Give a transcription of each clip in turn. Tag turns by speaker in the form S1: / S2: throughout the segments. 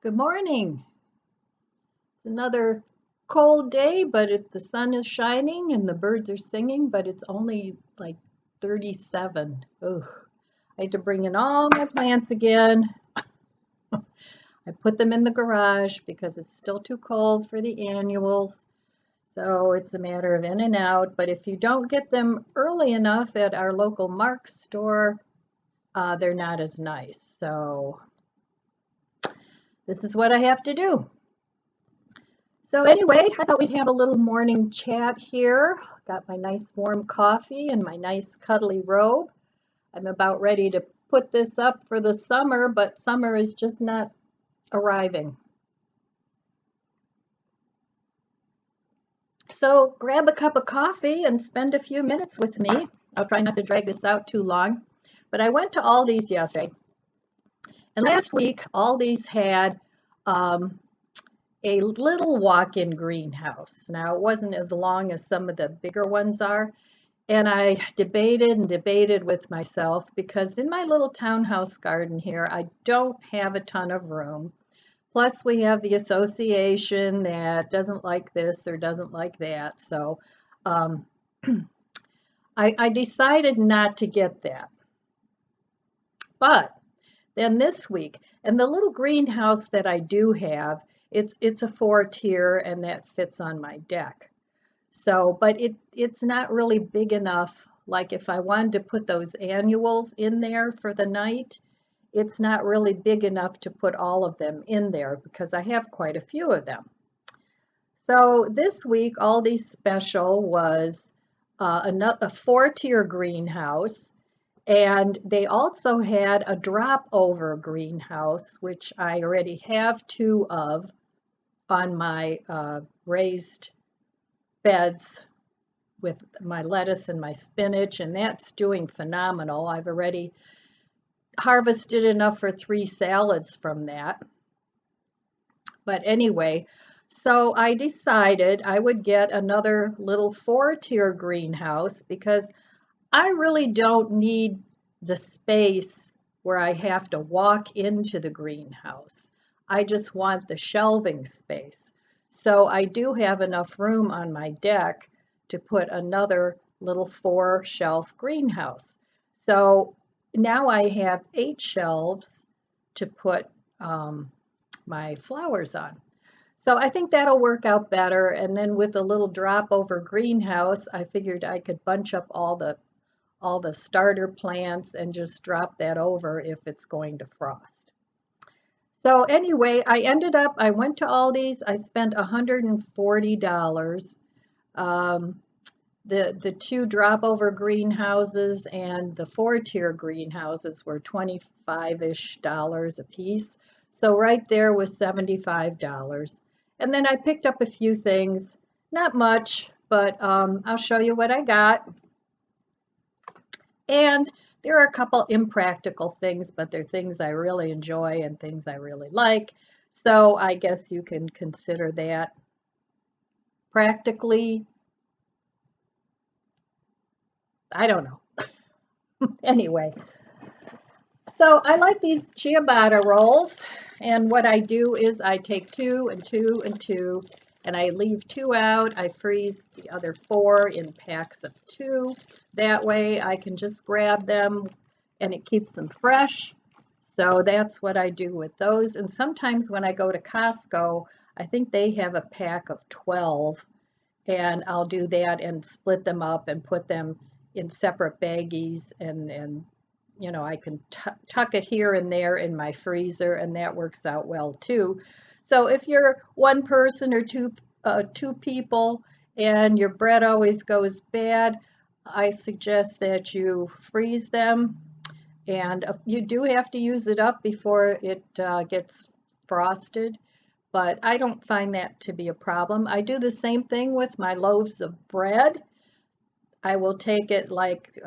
S1: Good morning. It's another cold day, but the sun is shining and the birds are singing, but it's only like 37. Ugh. I had to bring in all my plants again. I put them in the garage because it's still too cold for the annuals. So it's a matter of in and out. But if you don't get them early enough at our local Mark store, they're not as nice. So this is what I have to do. So anyway, I thought we'd have a little morning chat here. Got my nice warm coffee and my nice cuddly robe. I'm about ready to put this up for the summer, but summer is just not arriving. So grab a cup of coffee and spend a few minutes with me. I'll try not to drag this out too long. But I went to Aldi's yesterday. And last week, Aldi's had a little walk-in greenhouse. Now, it wasn't as long as some of the bigger ones are. And I debated and debated with myself because in my little townhouse garden here, I don't have a ton of room. Plus, we have the association that doesn't like this or doesn't like that. So um, I decided not to get that. But then this week, and the little greenhouse that I do have, it's a 4-tier and that fits on my deck. So, but it's not really big enough. Like if I wanted to put those annuals in there for the night, it's not really big enough to put all of them in there because I have quite a few of them. So this week, Aldi's special was a 4-tier greenhouse, and they also had a drop over greenhouse, which I already have 2 of on my raised beds with my lettuce and my spinach, and that's doing phenomenal. I've already harvested enough for 3 salads from that. But anyway, so I decided I would get another little 4-tier greenhouse because I really don't need the space where I have to walk into the greenhouse. I just want the shelving space. So I do have enough room on my deck to put another little 4-shelf greenhouse. So now I have 8 shelves to put my flowers on. So I think that'll work out better. And then with a little drop over greenhouse, I figured I could bunch up all the starter plants and just drop that over if it's going to frost. So anyway, I went to Aldi's, I spent $140. The 2 drop over greenhouses and the 4-tier greenhouses were 25-ish dollars a piece. So right there was $75. And then I picked up a few things, not much, but I'll show you what I got. And there are a couple impractical things, but they're things I really enjoy and things I really like. So I guess you can consider that practically, I don't know. Anyway, so I like these ciabatta rolls. And what I do is I take 2 and 2 and 2, and I leave 2 out. I freeze the other 4 in packs of 2. That way I can just grab them and it keeps them fresh. So that's what I do with those. And sometimes when I go to Costco, I think they have a pack of 12, and I'll do that and split them up and put them in separate baggies, and you know, I can tuck it here and there in my freezer, and that works out well too. So if you're one person or two people and your bread always goes bad, I suggest that you freeze them, and you do have to use it up before it gets frosted, but I don't find that to be a problem. I do the same thing with my loaves of bread. I will take it like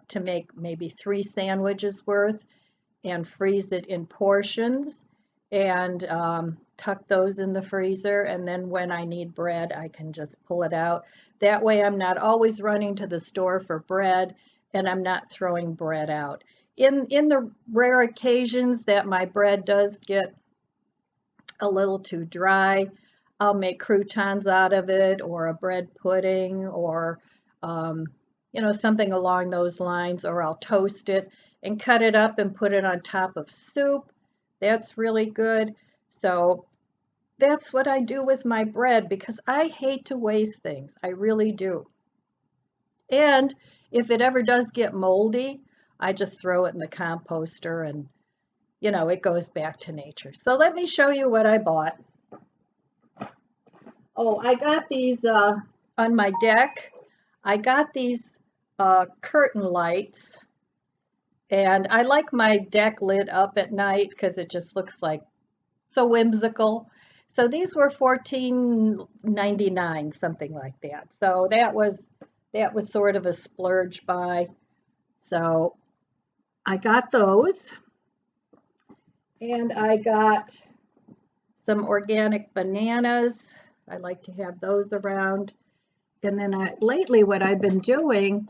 S1: to make maybe 3 sandwiches worth and freeze it in portions and tuck those in the freezer. And then when I need bread, I can just pull it out. That way I'm not always running to the store for bread, and I'm not throwing bread out. In the rare occasions that my bread does get a little too dry, I'll make croutons out of it or a bread pudding or, um, something along those lines, or I'll toast it and cut it up and put it on top of soup. That's really good. So that's what I do with my bread because I hate to waste things. I really do. And if it ever does get moldy, I just throw it in the composter and, it goes back to nature. So let me show you what I bought. Oh, I got these on my deck. I got these curtain lights, and I like my deck lit up at night because it just looks like so whimsical. So these were $14.99, something like that. So that was sort of a splurge buy. So I got those, and I got some organic bananas. I like to have those around. And then lately what I've been doing,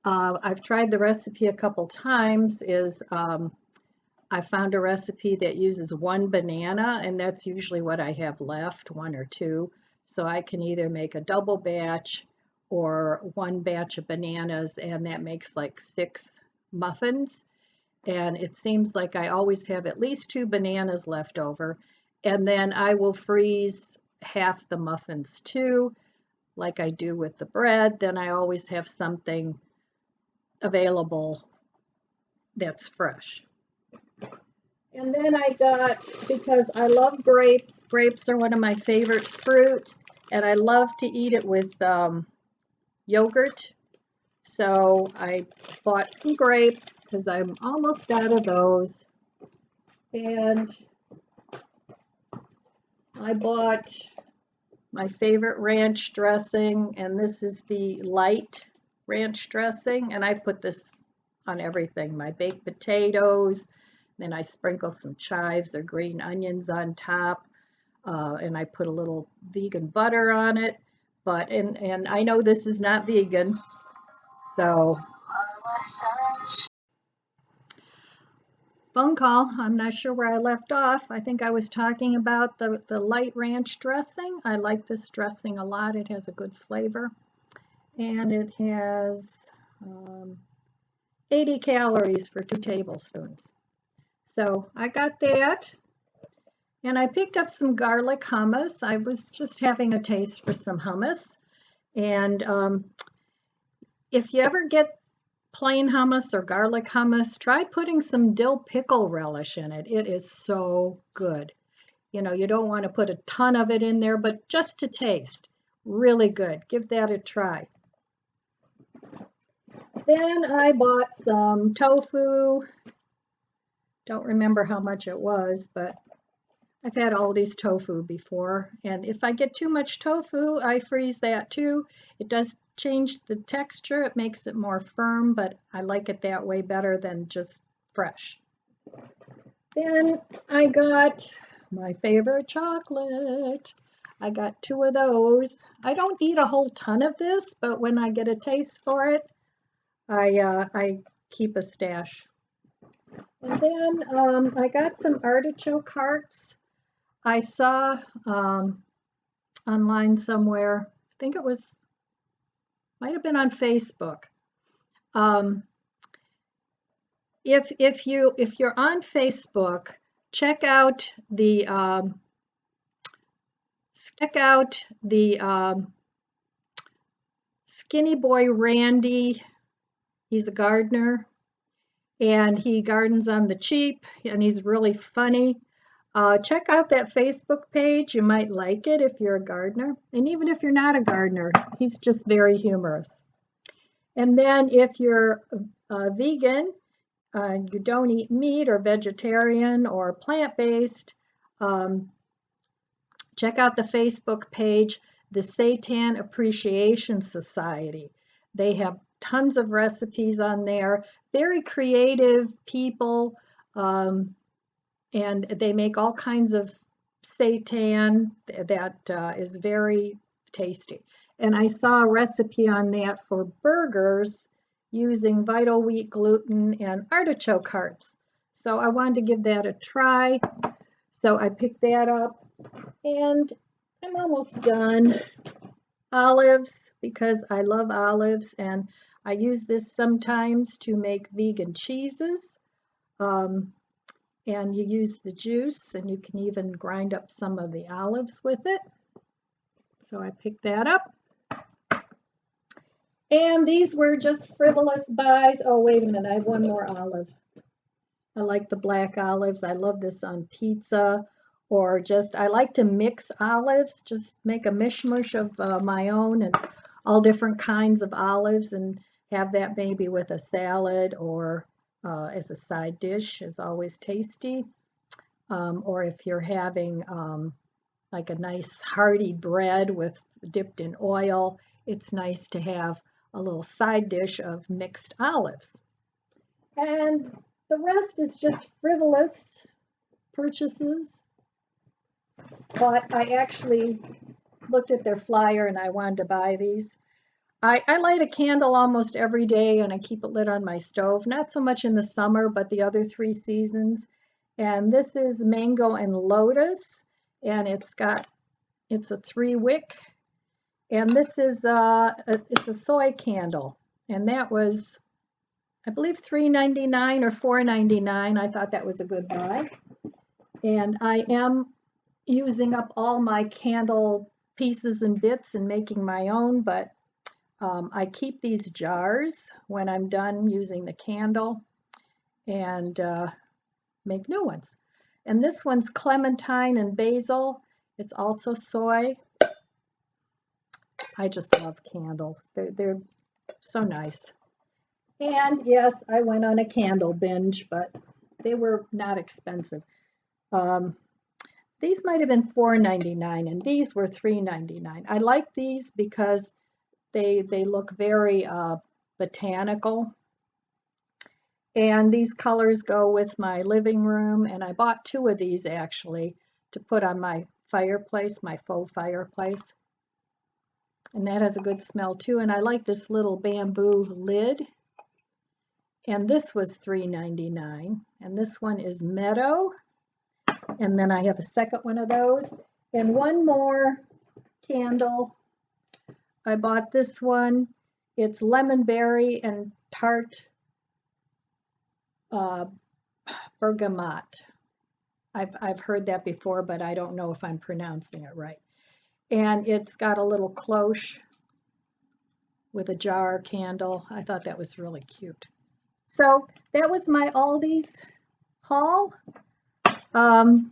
S1: I've tried the recipe a couple times, is I found a recipe that uses one banana, and that's usually what I have left, one or two. So I can either make a double batch or one batch of bananas, and that makes like 6 muffins. And it seems like I always have at least 2 bananas left over. And then I will freeze half the muffins too, like I do with the bread. Then I always have something available that's fresh. And then I got, because I love grapes, grapes are one of my favorite fruit, and I love to eat it with yogurt. So I bought some grapes because I'm almost out of those. And I bought my favorite ranch dressing, and this is the light ranch dressing, and I put this on everything, my baked potatoes, then I sprinkle some chives or green onions on top, and I put a little vegan butter on it, and I know this is not vegan, so phone call. I'm not sure where I left off. I think I was talking about the light ranch dressing. I like this dressing a lot. It has a good flavor, and it has 80 calories for 2 tablespoons. So I got that, and I picked up some garlic hummus. I was just having a taste for some hummus, and if you ever get plain hummus or garlic hummus, try putting some dill pickle relish in it. It is so good. You don't want to put a ton of it in there, but just to taste. Really good. Give that a try. Then I bought some tofu. Don't remember how much it was, but I've had Aldi's tofu before. And if I get too much tofu, I freeze that too. It does change the texture. It makes it more firm, but I like it that way better than just fresh. Then I got my favorite chocolate. I got 2 of those. I don't eat a whole ton of this, but when I get a taste for it, I keep a stash. And then I got some artichoke hearts. I saw online somewhere, I think it might have been on Facebook. If you're on Facebook, check out the Skinny Boy Randy. He's a gardener, and he gardens on the cheap, and he's really funny. Check out that Facebook page. You might like it if you're a gardener, and even if you're not a gardener, he's just very humorous. And then if you're vegan, you don't eat meat or vegetarian or plant-based, check out the Facebook page, the Seitan Appreciation Society. They have tons of recipes on there, very creative people, and they make all kinds of seitan that is very tasty. And I saw a recipe on that for burgers using vital wheat gluten and artichoke hearts. So I wanted to give that a try. So I picked that up. And I'm almost done. Olives, because I love olives, and I use this sometimes to make vegan cheeses. Um, and you use the juice, and you can even grind up some of the olives with it. So I picked that up. And these were just frivolous buys. Oh, wait a minute, I have one more olive. I like the black olives. I love this on pizza, or just, I like to mix olives, just make a mishmash of my own and all different kinds of olives, and have that maybe with a salad or as a side dish is always tasty. Or if you're having like a nice hearty bread with dipped in oil, it's nice to have a little side dish of mixed olives. And the rest is just frivolous purchases. But I actually looked at their flyer and I wanted to buy these. I light a candle almost every day and I keep it lit on my stove. Not so much in the summer, but the other 3 seasons. And this is mango and lotus, and it's a 3-wick. And this is it's a soy candle, and that was, I believe, $3.99 or $4.99. I thought that was a good buy. And I am using up all my candle pieces and bits and making my own, but I keep these jars when I'm done using the candle and make new ones. And this one's clementine and basil. It's also soy. I just love candles. They're so nice. And yes, I went on a candle binge, but they were not expensive. These might have been $4.99 and these were $3.99. I like these because they look very botanical. And these colors go with my living room, and I bought 2 of these actually to put on my fireplace, my faux fireplace. And that has a good smell too. And I like this little bamboo lid. And this was $3.99. And this one is meadow. And then I have a second one of those. And one more candle. I bought this one. It's lemon berry and tart bergamot. I've heard that before, but I don't know if I'm pronouncing it right. And it's got a little cloche with a jar candle. I thought that was really cute. So that was my Aldi's haul. And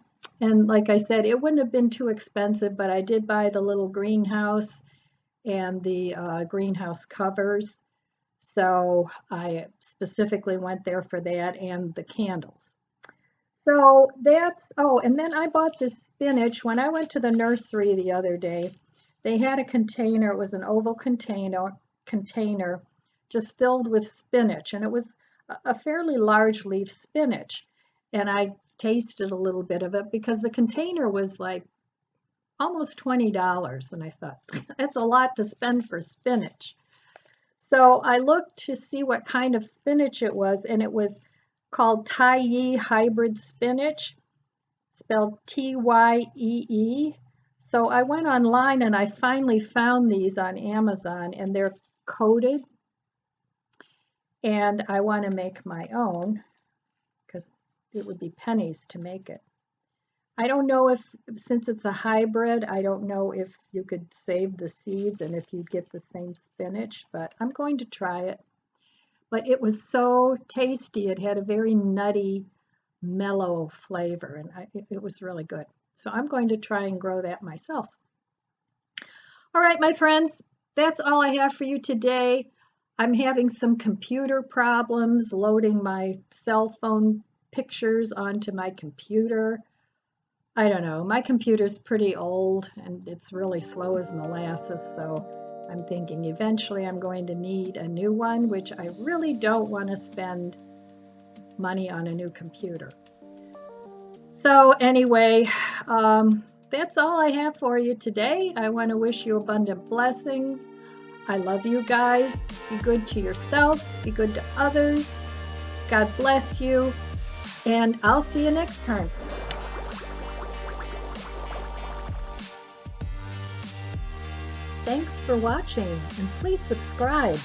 S1: like I said, it wouldn't have been too expensive, but I did buy the little greenhouse and the greenhouse covers. So I specifically went there for that and the candles. So that's, oh, and then I bought this spinach. When I went to the nursery the other day, they had a container. It was an oval container just filled with spinach. And it was a fairly large leaf spinach. And I tasted a little bit of it because the container was like almost $20. And I thought, that's a lot to spend for spinach. So I looked to see what kind of spinach it was, and it was called Tyee hybrid spinach, spelled Tyee. So I went online and I finally found these on Amazon, and they're coated. And I want to make my own because it would be pennies to make it. I don't know if, since it's a hybrid, I don't know if you could save the seeds and if you'd get the same spinach, but I'm going to try it. But it was so tasty. It had a very nutty, mellow flavor, and it was really good. So I'm going to try and grow that myself. All right, my friends, that's all I have for you today. I'm having some computer problems loading my cell phone pictures onto my computer. I don't know, my computer's pretty old and it's really slow as molasses, so I'm thinking eventually I'm going to need a new one, which I really don't want to spend money on a new computer. So anyway, that's all I have for you today. I want to wish you abundant blessings. I love you guys. Be good to yourself. Be good to others. God bless you. And I'll see you next time. Thanks for watching, and please subscribe.